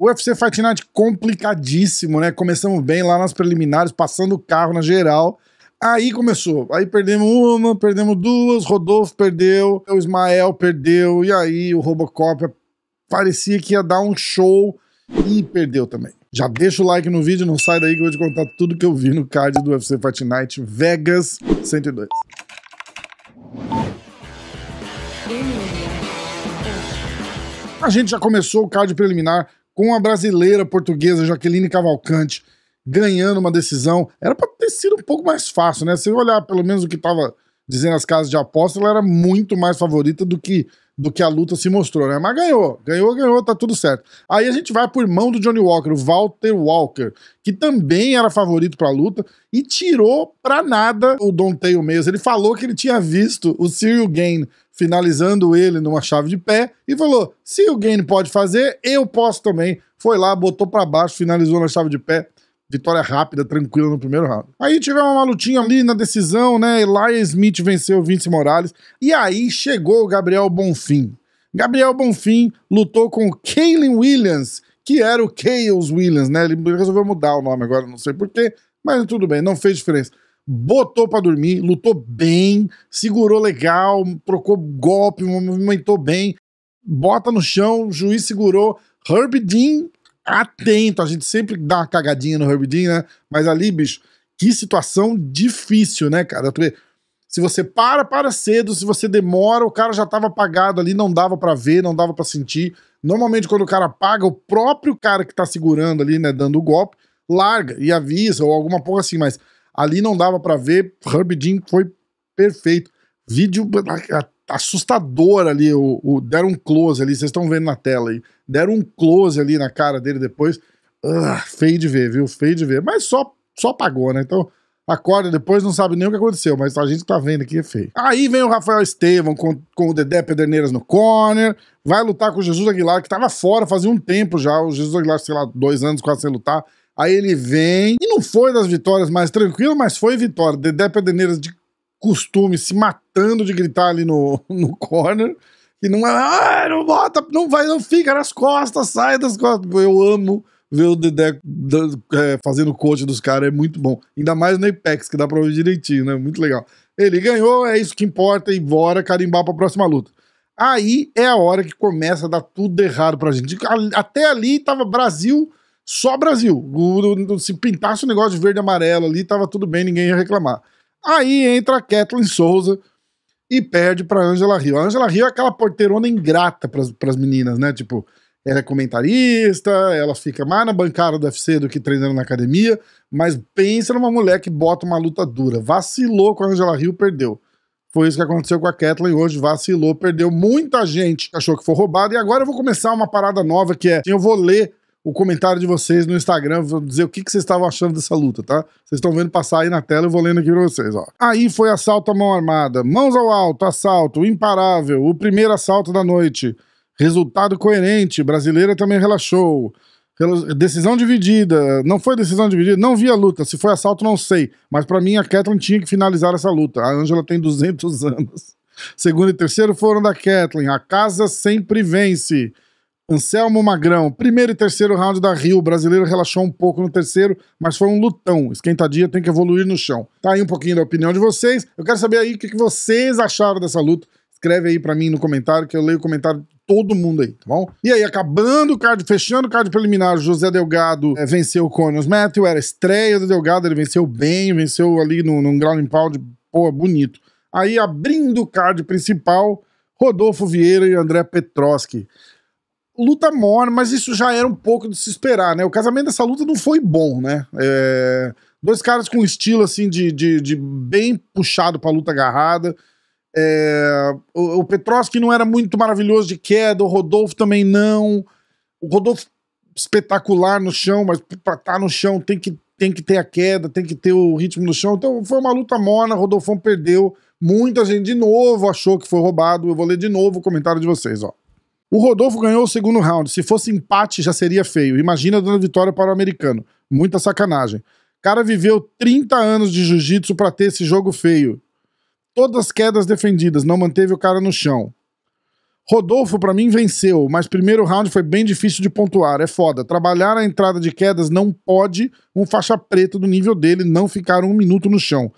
O UFC Fight Night complicadíssimo, né? Começamos bem lá nas preliminares, passando o carro na geral. Aí começou. Aí perdemos uma, perdemos duas, Rodolfo perdeu, o Ismael perdeu, e aí o Robocop parecia que ia dar um show e perdeu também. Já deixa o like no vídeo, não sai daí que eu vou te contar tudo que eu vi no card do UFC Fight Night Vegas 102. A gente já começou o card preliminar com a brasileira portuguesa Jaqueline Cavalcante ganhando uma decisão. Era pra ter sido um pouco mais fácil, né? Se eu olhar pelo menos o que tava dizendo as casas de aposta, ela era muito mais favorita do que a luta se mostrou, né? Mas ganhou, tá tudo certo. Aí a gente vai pro irmão do Johnny Walker, o Walter Walker, que também era favorito pra luta e tirou pra nada o Don'Tale Mayes. Ele falou que ele tinha visto o Ciryl Gane finalizando ele numa chave de pé e falou, se o Gane pode fazer, eu posso também. Foi lá, botou pra baixo, finalizou na chave de pé. Vitória rápida, tranquila no primeiro round. Aí tivemos uma lutinha ali na decisão, né? Elias Smith venceu o Vince Morales. E aí chegou o Gabriel Bonfim. Gabriel Bonfim lutou com o Kaylen Williams, que era o Chaos Williams, né? Ele resolveu mudar o nome agora, não sei porquê, mas tudo bem, não fez diferença. Botou pra dormir, lutou bem, segurou legal, trocou golpe, movimentou bem, bota no chão, o juiz segurou. Herb Dean atento, a gente sempre dá uma cagadinha no Herb Dean, né? Mas ali, bicho, que situação difícil, né, cara? Se você para cedo, se você demora, o cara já tava apagado ali, não dava pra ver, não dava pra sentir. Normalmente, quando o cara apaga, o próprio cara que tá segurando ali, né, dando o golpe, larga e avisa, ou alguma porra assim, mas ali não dava pra ver. Herb Dean foi perfeito. Vídeo assustador ali, deram um close ali, vocês estão vendo na tela aí, deram um close ali na cara dele depois, feio de ver, viu, feio de ver, mas só apagou, né, então acorda depois, não sabe nem o que aconteceu, mas a gente tá vendo aqui, é feio. Aí vem o Rafael Estevam com o Dedé Pederneiras no corner, vai lutar com o Jesus Aguilar, que tava fora fazia um tempo já, o Jesus Aguilar, sei lá, 2 anos quase sem lutar, aí ele vem, e não foi das vitórias mais tranquilas, mas foi vitória, Dedé Pederneiras de costume, se matando de gritar ali no corner, e não é, não bota, não vai, não fica nas costas, sai das costas. Eu amo ver o Dedé fazendo coach dos caras, é muito bom. Ainda mais no Apex, que dá pra ver direitinho, né? Muito legal. Ele ganhou, é isso que importa, e bora carimbar pra próxima luta. Aí é a hora que começa a dar tudo errado pra gente. Até ali tava Brasil, só Brasil. Se pintasse o negócio de verde e amarelo ali, tava tudo bem, ninguém ia reclamar. Aí entra a Kathleen Souza e perde pra Angela Hill. A Angela Hill é aquela porteirona ingrata pras meninas, né? Tipo, ela é comentarista, ela fica mais na bancada do UFC do que treinando na academia, mas pensa numa mulher que bota uma luta dura. Vacilou com a Angela Hill, perdeu. Foi isso que aconteceu com a Kathleen hoje, vacilou, perdeu. Muita gente achou que foi roubado, e agora eu vou começar uma parada nova, que é, eu vou ler o comentário de vocês no Instagram, vou dizer o que vocês estavam achando dessa luta, tá? Vocês estão vendo passar aí na tela, eu vou lendo aqui pra vocês, ó. Aí foi assalto à mão armada, mãos ao alto, assalto, imparável, o primeiro assalto da noite, resultado coerente, brasileira também relaxou, decisão dividida, não foi decisão dividida, não vi a luta, se foi assalto não sei, mas pra mim a Kathleen tinha que finalizar essa luta, a Angela tem 200 anos. Segundo e terceiro foram da Kathleen, a casa sempre vence. Anselmo Magrão, primeiro e terceiro round da Rio, o brasileiro relaxou um pouco no terceiro, mas foi um lutão, esquentadinha, tem que evoluir no chão. Tá aí um pouquinho da opinião de vocês, eu quero saber aí o que vocês acharam dessa luta, escreve aí pra mim no comentário, que eu leio o comentário de todo mundo aí, tá bom? E aí, acabando o card, fechando o card preliminar, José Delgado venceu o Connors Matthew, era estreia do Delgado, ele venceu bem, venceu ali num ground and pound, pô, bonito. Aí, abrindo o card principal, Rodolfo Vieira e André Petroski. Luta morna, mas isso já era um pouco de se esperar, né? O casamento dessa luta não foi bom, né? Dois caras com estilo, assim, de bem puxado pra luta agarrada. O Petroski não era muito maravilhoso de queda, o Rodolfo também não. O Rodolfo espetacular no chão, mas pra estar no chão tem que ter a queda, tem que ter o ritmo no chão. Então foi uma luta morna, o Rodolfão perdeu. Muita gente de novo achou que foi roubado. Eu vou ler de novo o comentário de vocês, ó. O Rodolfo ganhou o segundo round. Se fosse empate, já seria feio. Imagina dando vitória para o americano. Muita sacanagem. O cara viveu 30 anos de jiu-jitsu para ter esse jogo feio. Todas as quedas defendidas, não manteve o cara no chão. Rodolfo, pra mim, venceu, mas primeiro round foi bem difícil de pontuar. É foda. Trabalhar a entrada de quedas não pode um faixa preta do nível dele não ficar 1 minuto no chão.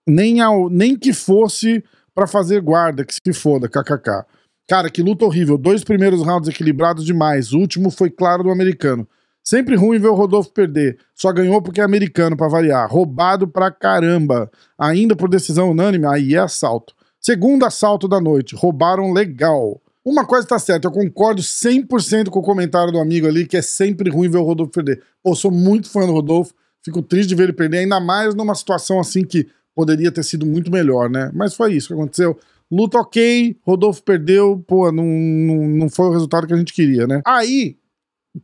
Nem que fosse pra fazer guarda, que se foda, kkk. Cara, que luta horrível. 2 primeiros rounds equilibrados demais. O último foi claro do americano. Sempre ruim ver o Rodolfo perder. Só ganhou porque é americano, pra variar. Roubado pra caramba. Ainda por decisão unânime, aí é assalto. Segundo assalto da noite. Roubaram legal. Uma coisa tá certa, eu concordo 100% com o comentário do amigo ali, que é sempre ruim ver o Rodolfo perder. Pô, sou muito fã do Rodolfo. Fico triste de ver ele perder, ainda mais numa situação assim que poderia ter sido muito melhor, né? Mas foi isso que aconteceu. Luta ok, Rodolfo perdeu, pô, não foi o resultado que a gente queria, né? Aí,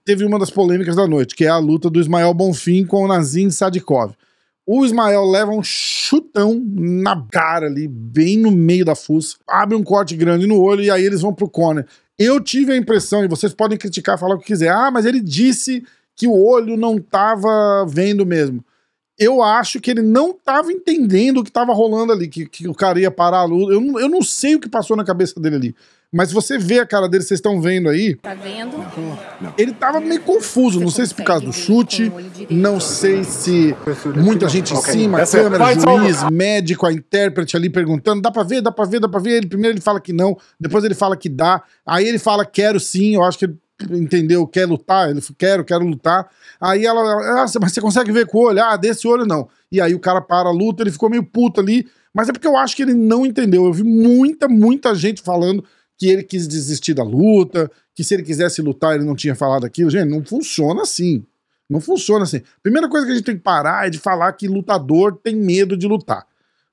teve uma das polêmicas da noite, que é a luta do Ismael Bonfim com o Nazim Sadikov. O Ismael leva um chutão na cara ali, bem no meio da fuça, abre um corte grande no olho e aí eles vão pro corner. Eu tive a impressão, e vocês podem criticar, falar o que quiser, mas ele disse que o olho não tava vendo mesmo. Eu acho que ele não tava entendendo o que tava rolando ali, que o cara ia parar a luta. Eu não sei o que passou na cabeça dele ali. Mas se você vê a cara dele, vocês estão vendo aí. Tá vendo? Ele tava meio confuso. Não sei se por causa do chute, não sei se muita gente em cima, câmera, juiz, médico, a intérprete ali perguntando: dá pra ver, dá pra ver, dá pra ver. Primeiro ele fala que não, depois ele fala que dá. Aí ele fala: quero sim. Eu acho que ele entendeu, quer lutar. Ele falou: quero lutar. Aí ela: mas você consegue ver com o olho? Ah, desse olho não. E aí o cara para a luta, ele ficou meio puto ali. Mas é porque eu acho que ele não entendeu. Eu vi muita gente falando que ele quis desistir da luta, que se ele quisesse lutar ele não tinha falado aquilo. Gente, não funciona assim. Não funciona assim. Primeira coisa que a gente tem que parar é de falar que lutador tem medo de lutar.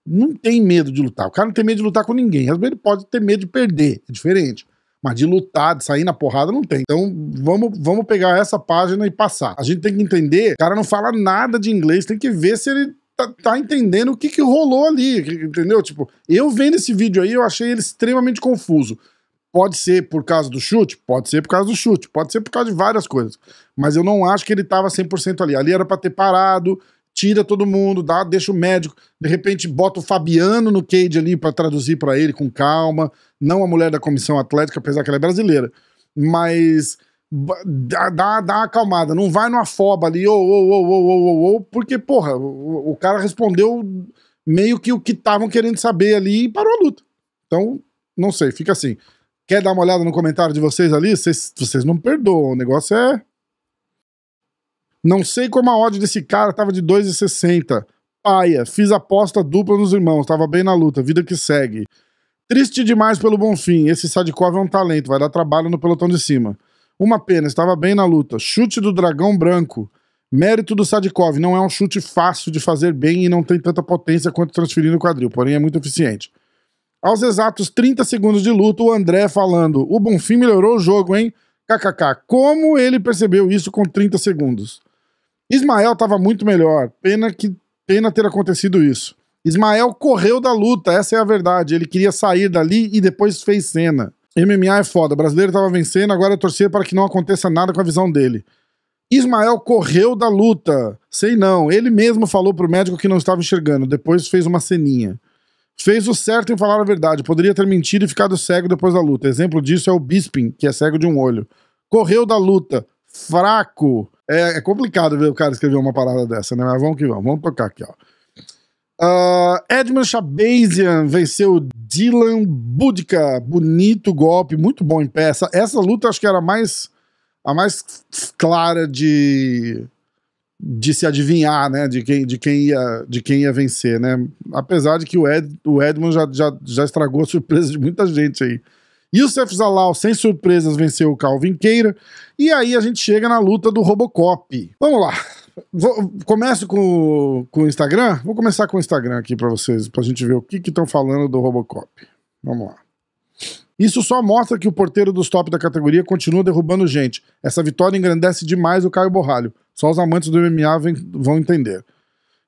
Não tem medo de lutar. O cara não tem medo de lutar com ninguém. Às vezes ele pode ter medo de perder, é diferente. Mas de lutar, de sair na porrada, não tem. Então vamos pegar essa página e passar. A gente tem que entender, o cara não fala nada de inglês, tem que ver se ele tá entendendo o que rolou ali, entendeu? Tipo, eu vendo esse vídeo aí, eu achei ele extremamente confuso. Pode ser por causa do chute? Pode ser por causa do chute. Pode ser por causa de várias coisas. Mas eu não acho que ele tava 100% ali. Ali era pra ter parado, tira todo mundo, deixa o médico, de repente bota o Fabiano no cage ali pra traduzir pra ele com calma, não a mulher da comissão atlética, apesar que ela é brasileira. Mas dá uma acalmada, não vai no afoba ali, porque, porra, o cara respondeu meio que o que estavam querendo saber ali e parou a luta. Então, não sei, fica assim. Quer dar uma olhada no comentário de vocês ali? Vocês não perdoam, o negócio é... Não sei como a odd desse cara tava de 2,60. Paia, fiz aposta dupla nos irmãos, tava bem na luta, vida que segue. Triste demais pelo Bonfim, esse Sadikov é um talento, vai dar trabalho no pelotão de cima. Uma pena, estava bem na luta. Chute do dragão branco. Mérito do Sadikov, não é um chute fácil de fazer bem e não tem tanta potência quanto transferir no quadril, porém é muito eficiente. Aos exatos 30 segundos de luta, o André falando: o Bonfim melhorou o jogo, hein? KKK. Como ele percebeu isso com 30 segundos? Ismael estava muito melhor. Pena ter acontecido isso. Ismael correu da luta, essa é a verdade. Ele queria sair dali e depois fez cena. MMA é foda. O brasileiro tava vencendo, agora é torcer para que não aconteça nada com a visão dele. Ismael correu da luta. Sei não. Ele mesmo falou pro médico que não estava enxergando. Depois fez uma ceninha. Fez o certo em falar a verdade. Poderia ter mentido e ficado cego depois da luta. Exemplo disso é o Bisping, que é cego de um olho. Correu da luta. Fraco. É complicado ver o cara escrever uma parada dessa, né? Mas vamos que vamos. Vamos tocar aqui, ó. Edmund Shabazian venceu Dylan Budka. Bonito golpe, muito bom em pé. Essa luta acho que era a mais clara de se adivinhar, né? De quem ia vencer, né? Apesar de que o Edmund já estragou a surpresa de muita gente aí. Youssef Zalal, sem surpresas, venceu o Calvin Queira. E aí a gente chega na luta do Robocop. Vamos lá. Começo com o Instagram? Vou começar com o Instagram aqui pra vocês, pra gente ver o que estão falando do Robocop. Vamos lá. Isso só mostra que o porteiro dos top da categoria continua derrubando gente. Essa vitória engrandece demais o Caio Borralho. Só os amantes do MMA vão entender.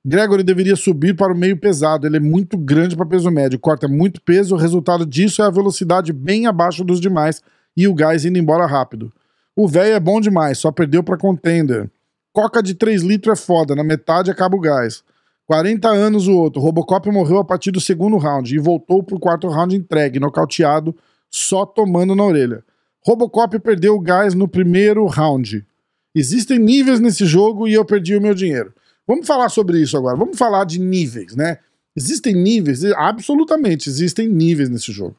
Gregory deveria subir para o meio pesado. Ele é muito grande para peso médio. Corta muito peso. O resultado disso é a velocidade bem abaixo dos demais e o gás indo embora rápido. O velho é bom demais. Só perdeu para contender. Coca de 3 litros é foda. Na metade acaba o gás. 40 anos o outro. Robocop morreu a partir do segundo round e voltou pro quarto round entregue, nocauteado, só tomando na orelha. Robocop perdeu o gás no primeiro round. Existem níveis nesse jogo e eu perdi o meu dinheiro. Vamos falar sobre isso agora. Vamos falar de níveis, né? Existem níveis, absolutamente existem níveis nesse jogo.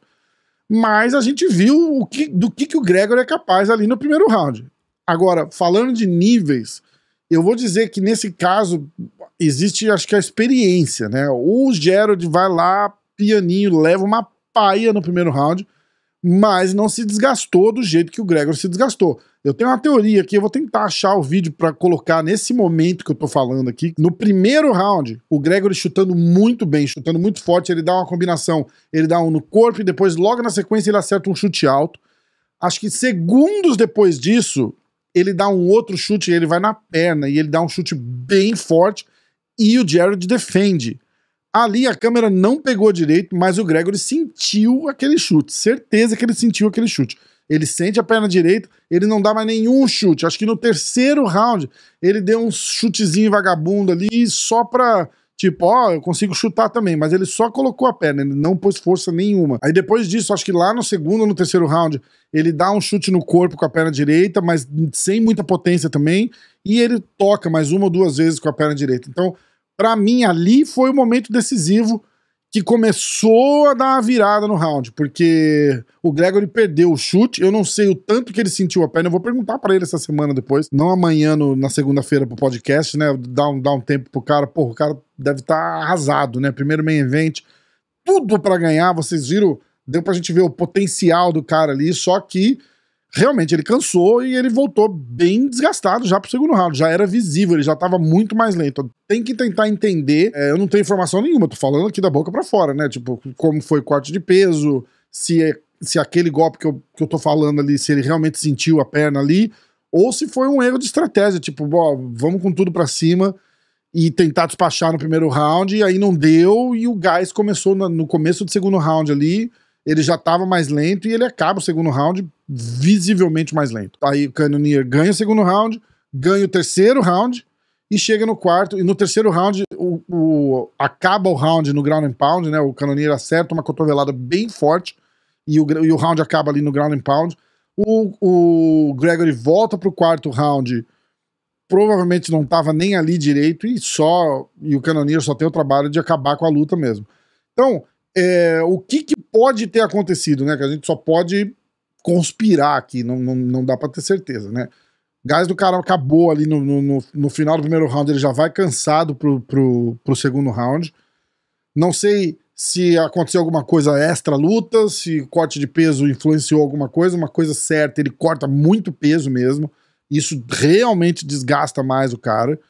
Mas a gente viu do que o Gregory é capaz ali no primeiro round. Agora, falando de níveis, eu vou dizer que nesse caso existe, acho que a experiência, né? O Gerald vai lá, pianinho, leva uma paia no primeiro round, mas não se desgastou do jeito que o Gregory se desgastou. Eu tenho uma teoria aqui, eu vou tentar achar o vídeo pra colocar nesse momento que eu tô falando aqui. No primeiro round, o Gregory chutando muito bem, chutando muito forte, ele dá uma combinação, ele dá um no corpo e depois logo na sequência ele acerta um chute alto. Acho que segundos depois disso, ele dá um outro chute, ele vai na perna e ele dá um chute bem forte e o Gerald defende. Ali a câmera não pegou direito, mas o Gregory sentiu aquele chute. Certeza que ele sentiu aquele chute. Ele sente a perna direita, ele não dá mais nenhum chute. Acho que no terceiro round ele deu um chutezinho vagabundo ali só pra, tipo, ó, eu consigo chutar também. Mas ele só colocou a perna, ele não pôs força nenhuma. Aí depois disso, acho que lá no segundo ou no terceiro round, ele dá um chute no corpo com a perna direita, mas sem muita potência também. E ele toca mais uma ou duas vezes com a perna direita. Então, pra mim, ali foi o momento decisivo que começou a dar uma virada no round, porque o Gregory perdeu o chute, eu não sei o tanto que ele sentiu a perna, eu vou perguntar pra ele essa semana depois, não amanhã na segunda-feira pro podcast, né, dar um tempo pro cara, porra, o cara deve estar arrasado, né, primeiro main event, tudo pra ganhar, vocês viram, deu pra gente ver o potencial do cara ali, só que realmente ele cansou e ele voltou bem desgastado já pro segundo round, já era visível, ele já tava muito mais lento. Tem que tentar entender, eu não tenho informação nenhuma, tô falando aqui da boca pra fora, né, tipo, como foi o corte de peso, se aquele golpe que eu tô falando ali, se ele realmente sentiu a perna ali, ou se foi um erro de estratégia, tipo, ó, vamos com tudo pra cima e tentar despachar no primeiro round, e aí não deu, e o gás começou no começo do segundo round ali, ele já tava mais lento e ele acaba o segundo round visivelmente mais lento. Aí o Cannonier ganha o segundo round, ganha o terceiro round e chega no quarto. E no terceiro round, acaba o round no ground and pound, né? O Cannonier acerta uma cotovelada bem forte e o round acaba ali no ground and pound. O Gregory volta pro quarto round, provavelmente não tava nem ali direito e o Cannonier só tem o trabalho de acabar com a luta mesmo. Então, o que pode ter acontecido, né? Que a gente só pode conspirar aqui, não dá pra ter certeza, né? O gás do cara acabou ali no final do primeiro round, ele já vai cansado pro segundo round. Não sei se aconteceu alguma coisa extra luta, se o corte de peso influenciou alguma coisa. Uma coisa certa, ele corta muito peso mesmo. Isso realmente desgasta mais o cara.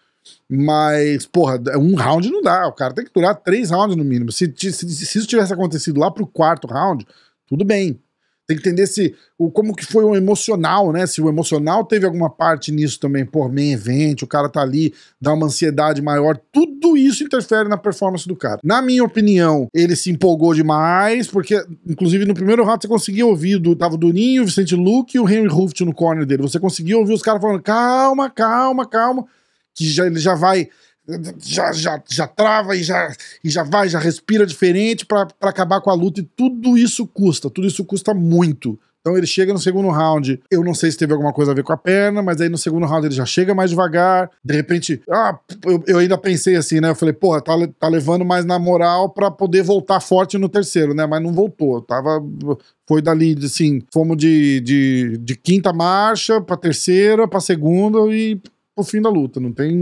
Mas, porra, um round não dá. O cara tem que durar 3 rounds no mínimo. Se isso tivesse acontecido lá pro quarto round, tudo bem. Tem que entender como que foi o emocional, né? Se o emocional teve alguma parte nisso também, por main event, o cara tá ali, dá uma ansiedade maior, tudo isso interfere na performance do cara. Na minha opinião, ele se empolgou demais, porque, inclusive, no primeiro round você conseguia ouvir, tava o Durinho, o Vicente Luque e o Henry Hooft no corner dele. Você conseguia ouvir os caras falando, calma, calma, calma, que ele já vai... Já trava e já respira diferente pra acabar com a luta, e tudo isso custa muito. Então ele chega no segundo round, eu não sei se teve alguma coisa a ver com a perna, mas aí no segundo round ele já chega mais devagar, de repente, eu ainda pensei assim, né, eu falei, porra, tá levando mais na moral pra poder voltar forte no terceiro, né, mas não voltou, foi dali, assim, fomos de quinta marcha pra terceira, pra segunda e pro fim da luta, não tem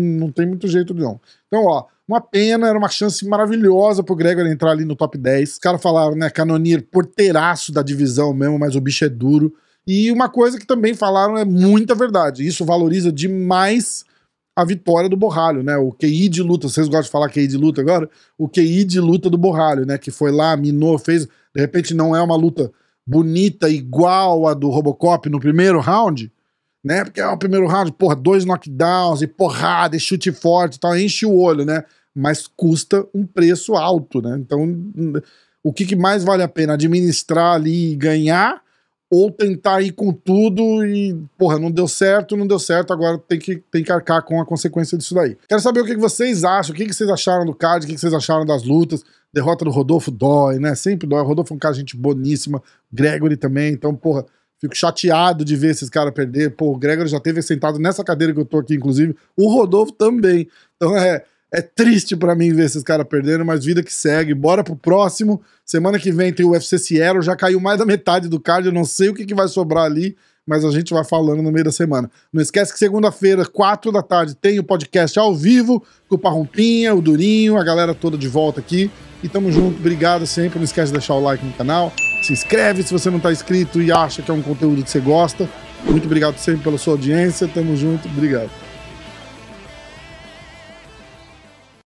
muito jeito não. Então, ó, uma pena, era uma chance maravilhosa pro Gregory entrar ali no top 10. Os caras falaram, né, Cannonier porteiraço da divisão mesmo, mas o bicho é duro. E uma coisa que também falaram é muita verdade, isso valoriza demais a vitória do Borralho, né, o QI de luta, vocês gostam de falar QI de luta agora? O QI de luta do Borralho, né, que foi lá, minou, fez, de repente não é uma luta bonita igual a do Robocop no primeiro round, né, porque o primeiro round, porra, 2 knockdowns e porrada e chute forte e tal, enche o olho, né, mas custa um preço alto, né, então o que mais vale a pena, administrar ali e ganhar, ou tentar ir com tudo e, porra, não deu certo, agora tem que arcar com a consequência disso daí. Quero saber o que vocês acham, o que vocês acharam do card, o que vocês acharam das lutas, derrota do Rodolfo dói, né? Sempre dói. O Rodolfo é um cara, gente boníssima. Gregory também. Então, porra, fico chateado de ver esses caras perder. Pô, o Gregory já teve sentado nessa cadeira que eu tô aqui, inclusive. O Rodolfo também. Então é triste pra mim ver esses caras perdendo, mas vida que segue. Bora pro próximo. Semana que vem tem o UFC Seattle. Já caiu mais da metade do card. Eu não sei o que vai sobrar ali, mas a gente vai falando no meio da semana. Não esquece que segunda-feira, 4 da tarde, tem o podcast ao vivo com o Parrumpinha, o Durinho, a galera toda de volta aqui. E tamo junto, obrigado sempre. Não esquece de deixar o like no canal. Se inscreve se você não tá inscrito e acha que é um conteúdo que você gosta. Muito obrigado sempre pela sua audiência. Tamo junto, obrigado.